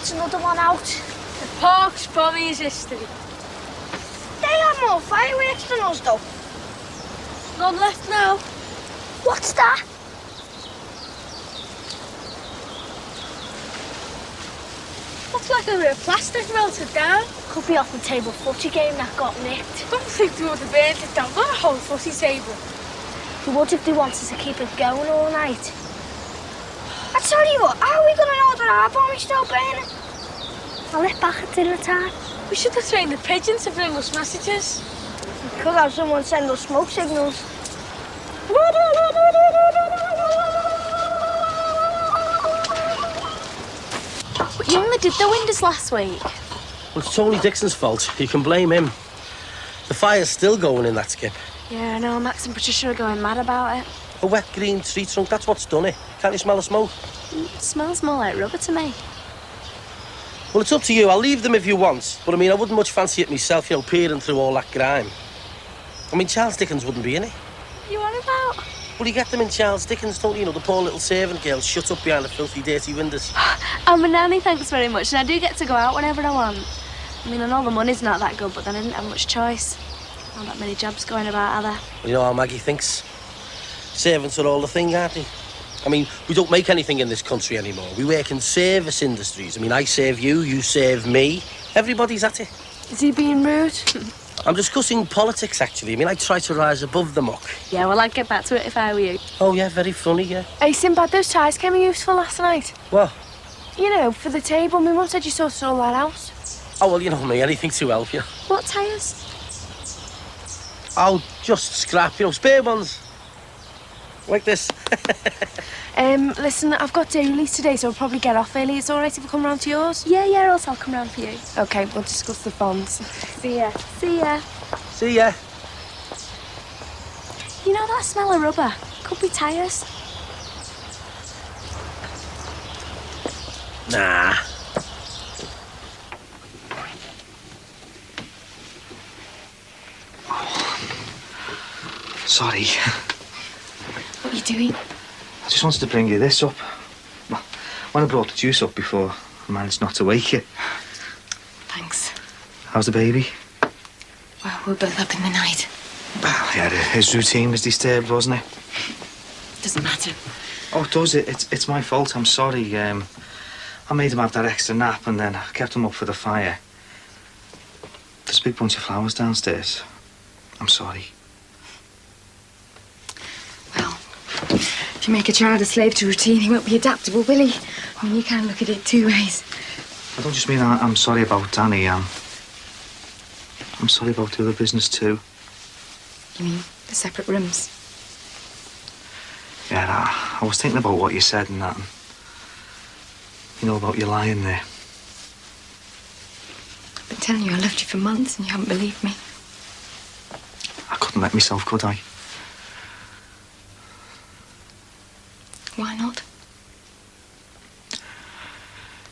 That's another one out. The park's probably his history. They have more fireworks than us, though. None left now. What's that? Looks like a bit of plastic melted down. Could be off the table footy game that got nicked. Don't think they would have burnt it down. Not a whole footy table. They would if they wanted to keep it going all night. I tell you what, how are we going to know that our bomb's still burning? I'll let back at dinner time. We should have trained the pigeon to bring us messages. We could have someone send us smoke signals. But you only did the windows last week. Well, it's Tony Dixon's fault. You can blame him. The fire's still going in that skip. Yeah, I know. Max and Patricia are going mad about it. A wet green tree trunk, that's what's done it. Can't you smell the smoke? It smells more like rubber to me. Well, it's up to you. I'll leave them if you want. But, I mean, I wouldn't much fancy it myself, you know, peering through all that grime. I mean, Charles Dickens wouldn't be in it. What are you on about? Well, you get them in Charles Dickens, don't you? You know, the poor little servant girls shut up behind the filthy, dirty windows. I'm a nanny, thanks very much, and I do get to go out whenever I want. I mean, I know the money's not that good, but then I didn't have much choice. Not that many jobs going about, are there? Well, you know how Maggie thinks. Servants are all the thing, aren't they? I mean, we don't make anything in this country anymore. We work in service industries. I mean, I serve you, you serve me. Everybody's at it. Is he being rude? I'm discussing politics, actually. I mean, I try to rise above the muck. Yeah, well, I'd get back to it if I were you. Oh, yeah, very funny, yeah. Hey, Sinbad, those ties came in useful last night. What? You know, for the table. My mum said you sorted all that out. Oh, well, you know me, anything to help you. What tyres? Oh, just scrap, you know, spare ones. Like this. Listen, I've got day release today, so I'll probably get off early. It's all right if I come round to yours? Yeah, or else I'll come round for you. OK, we'll discuss the bonds. See ya. See ya. See ya. You know that smell of rubber? Could be tyres. Nah. Sorry. What are you doing? I just wanted to bring you this up. Well, when I brought the juice up before, I managed not to wake you. Thanks. How's the baby? Well, we're both up in the night. Well, yeah, his routine was disturbed, wasn't it? Doesn't matter. Oh, it does. It's my fault. I'm sorry. I made him have that extra nap and then I kept him up for the fire. There's a big bunch of flowers downstairs. I'm sorry. Well, if you make a child a slave to routine, he won't be adaptable, will he? I mean, you can look at it two ways. I don't just mean I'm sorry about Danny. I'm sorry about the other business too. You mean the separate rooms? Yeah, I was thinking about what you said and that. And, you know, about you lying there. I've been telling you I loved you for months and you haven't believed me. I couldn't let myself, could I? Why not?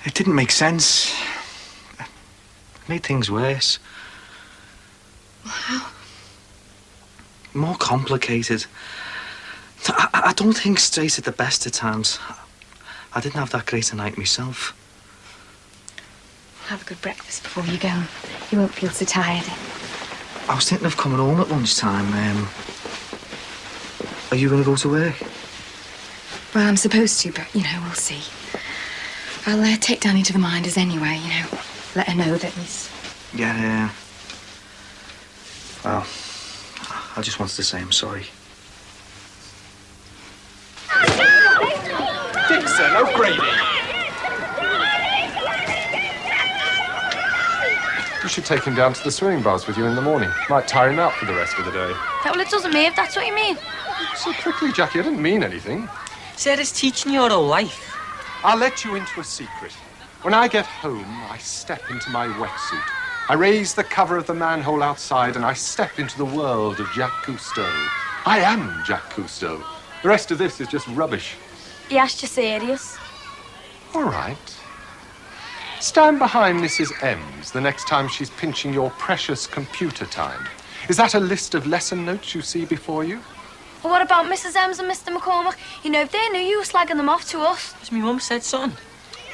It didn't make sense. It made things worse. Well, how? More complicated. I don't think straight at the best of times. I didn't have that great a night myself. Have a good breakfast before you go. You won't feel so tired. I was thinking of coming home at lunchtime. Are you going to go to work? Well, I'm supposed to, but, you know, we'll see. I'll take Danny to the Minders anyway, you know. Let her know that he's... Yeah. Well, I just wanted to say I'm sorry. Dixon, O'Grady. You should take him down to the swimming baths with you in the morning. Might tire him out for the rest of the day. Well, it doesn't mean if that's what you mean. So quickly, Jackie, I didn't mean anything. Sarah's teaching you her whole life. I'll let you into a secret. When I get home, I step into my wetsuit. I raise the cover of the manhole outside and I step into the world of Jacques Cousteau. I am Jacques Cousteau. The rest of this is just rubbish. He asked you serious. All right. Stand behind Mrs. Ems the next time she's pinching your precious computer time. Is that a list of lesson notes you see before you? Well, what about Mrs. Ems and Mr. McCormack? You know, if they knew you were slagging them off to us. As my mum said, son.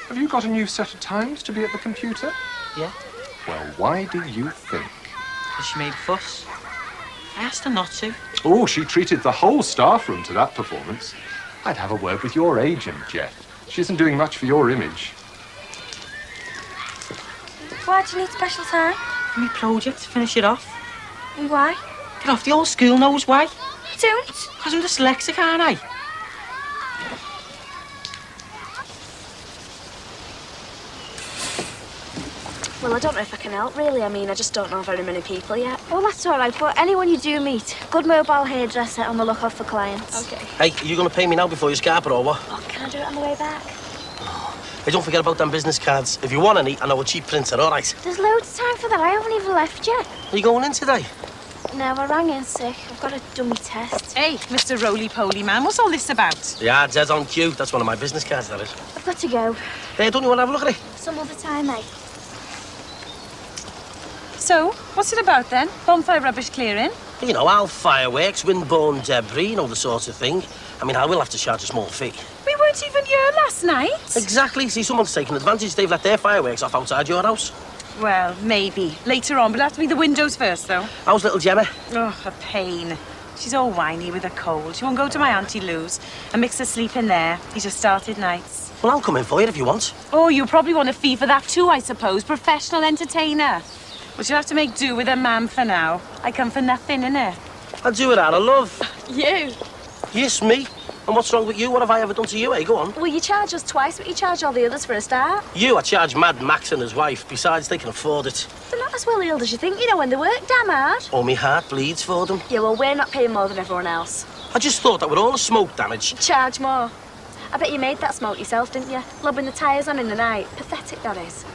Have you got a new set of times to be at the computer? Yeah? Well, why do you think? Has she made a fuss? I asked her not to. Oh, she treated the whole staff room to that performance. I'd have a word with your agent, Jeff. She isn't doing much for your image. Why do you need special time? For my project, to finish it off. And why? Get off, the whole school knows why. You don't. Because I'm dyslexic, aren't I? Well, I don't know if I can help, really. I mean, I just don't know very many people yet. Well, that's all right, but anyone you do meet, good mobile hairdresser on the lookout for clients. Okay. Hey, are you going to pay me now before you scarp it or what? Oh, can I do it on the way back? Hey, don't forget about them business cards. If you want any, I know a cheap printer, all right? There's loads of time for that. I haven't even left yet. Are you going in today? No, I rang in sick. I've got a dummy test. Hey, Mr. Roly-Poly man, what's all this about? Yeah, dead on cue. That's one of my business cards, that is. I've got to go. Hey, don't you want to have a look at it? Some other time, mate. So, what's it about then? Bonfire rubbish clearing? You know, our fireworks, windborne debris, you know, the sort of thing. I mean, I will have to charge a small fee. We weren't even here last night. Exactly. See, someone's taken advantage. They've let their fireworks off outside your house. Well, maybe. Later on, but it'll have to be the windows first, though. How's little Gemma? Oh, a pain. She's all whiny with a cold. She won't go to my Auntie Lou's and makes her sleep in there. He just started nights. Well, I'll come in for you if you want. Oh, you probably want a fee for that too, I suppose. Professional entertainer. But you'll have to make do with a man for now. I come for nothing, innit? I'll do it out of love. You? Yes, me. And what's wrong with you? What have I ever done to you, eh? Go on. Well, you charge us twice, but you charge all the others for a start. You, I charge Mad Max and his wife. Besides, they can afford it. They're not as well heeled as you think, you know, when they work damn hard. Oh, me heart bleeds for them. Yeah, well, we're not paying more than everyone else. I just thought that with all the smoke damage. Charge more. I bet you made that smoke yourself, didn't you? Lobbing the tyres on in the night. Pathetic, that is.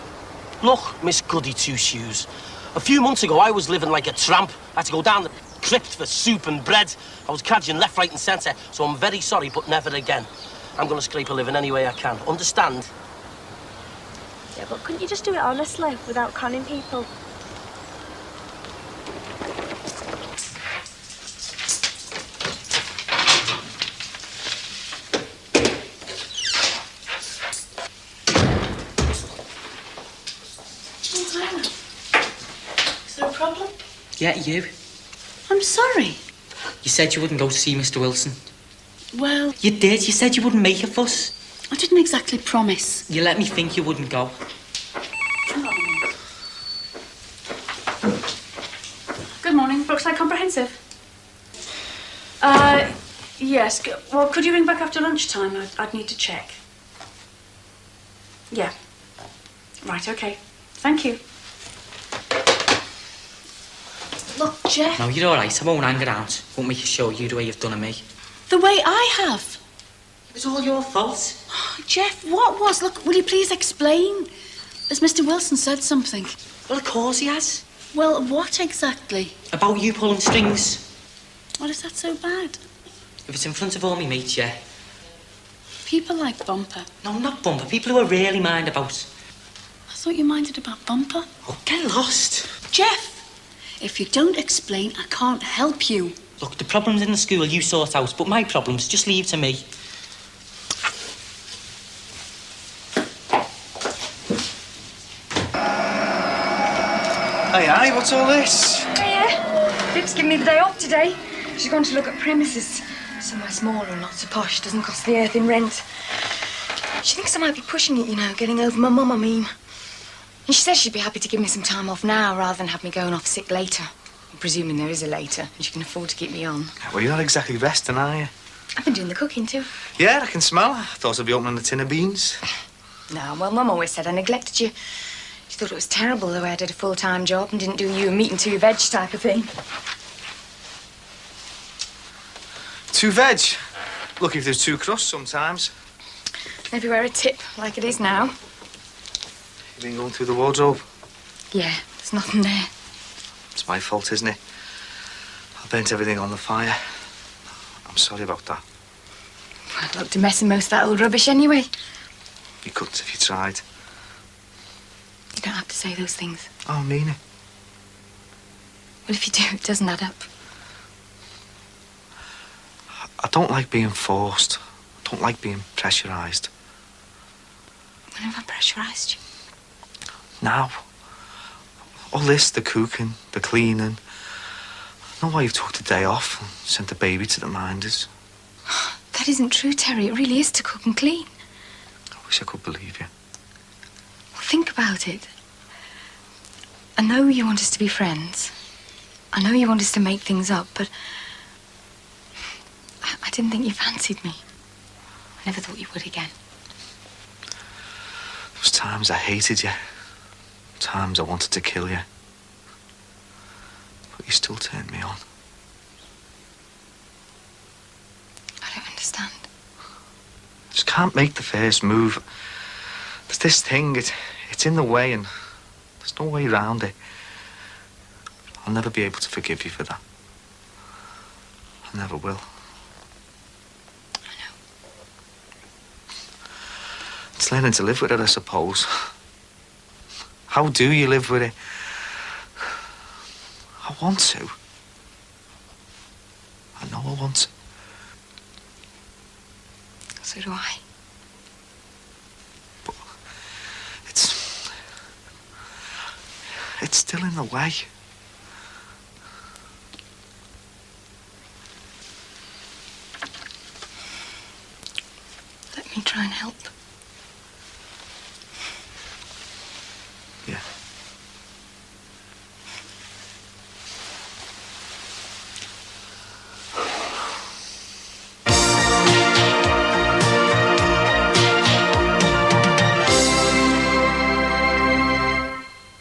Look, Miss Goody Two-Shoes. A few months ago, I was living like a tramp. I had to go down the crypt for soup and bread. I was cadging left, right and centre, so I'm very sorry, but never again. I'm going to scrape a living any way I can. Understand? Yeah, but couldn't you just do it honestly, without conning people? Is there a problem? Yeah, you. I'm sorry. You said you wouldn't go to see Mr. Wilson. Well, You did. You said you wouldn't make a fuss. I didn't exactly promise. You let me think you wouldn't go. Come on. Good morning, Brookside Comprehensive. Yes. Well, could you ring back after lunchtime? I'd need to check. Yeah. Right, okay. Thank you. Look, Jeff, No, you're all right. I won't hang around. Won't make you show you the way you've done to me. the way I have. It was all your fault. Jeff, what was? Look, will you please explain? Has Mr. Wilson said something? Well, of course he has. Well, what exactly? About you pulling strings. What is that so bad? If it's in front of all me mates, yeah. People like Bumper. No, not Bumper. People who I really mind about. I thought you minded about Bumper. Oh, get lost. Jeff, if you don't explain, I can't help you. Look, the problems in the school you sort out, but my problems, just leave to me. Aye, what's all this? Hiya. Pip's giving me the day off today. She's gone to look at premises. Somewhere smaller and not so posh. Doesn't cost the earth in rent. She thinks I might be pushing it, you know, getting over my mum, I mean. And she says she'd be happy to give me some time off now rather than have me going off sick later. I'm presuming there is a later, and she can afford to keep me on. Well, you're not exactly resting, are you? I've been doing the cooking too. Yeah, I can smell. I thought I'd be opening a tin of beans. No, well, Mum always said I neglected you. She thought it was terrible the way I did a full-time job and didn't do you a meat and two veg type of thing. Two veg. Lucky if there's two crusts sometimes. Everywhere a tip, like it is now. You've been going through the wardrobe. Yeah, there's nothing there. It's my fault, isn't it? I burnt everything on the fire. I'm sorry about that. I'd look to messing most of that old rubbish anyway. You couldn't if you tried. You don't have to say those things. Oh, I mean it. Well, if you do, it doesn't add up. I don't like being forced. I don't like being pressurised. When have I pressurised you? Now. All this, the cooking, the cleaning. I know why you've took the day off and sent the baby to the minders. That isn't true, Terry. It really is to cook and clean. I wish I could believe you. Well, think about it. I know you want us to be friends. I know you want us to make things up, but I didn't think you fancied me. I never thought you would again. There was times I hated you. Times I wanted to kill you. But you still turned me on. I don't understand. I just can't make the first move. There's this thing, it's in the way and there's no way around it. I'll never be able to forgive you for that. I never will. I know. It's learning to live with it, I suppose. How do you live with it? I want to. I know I want to. So do I. But it's still in the way. Let me try and help.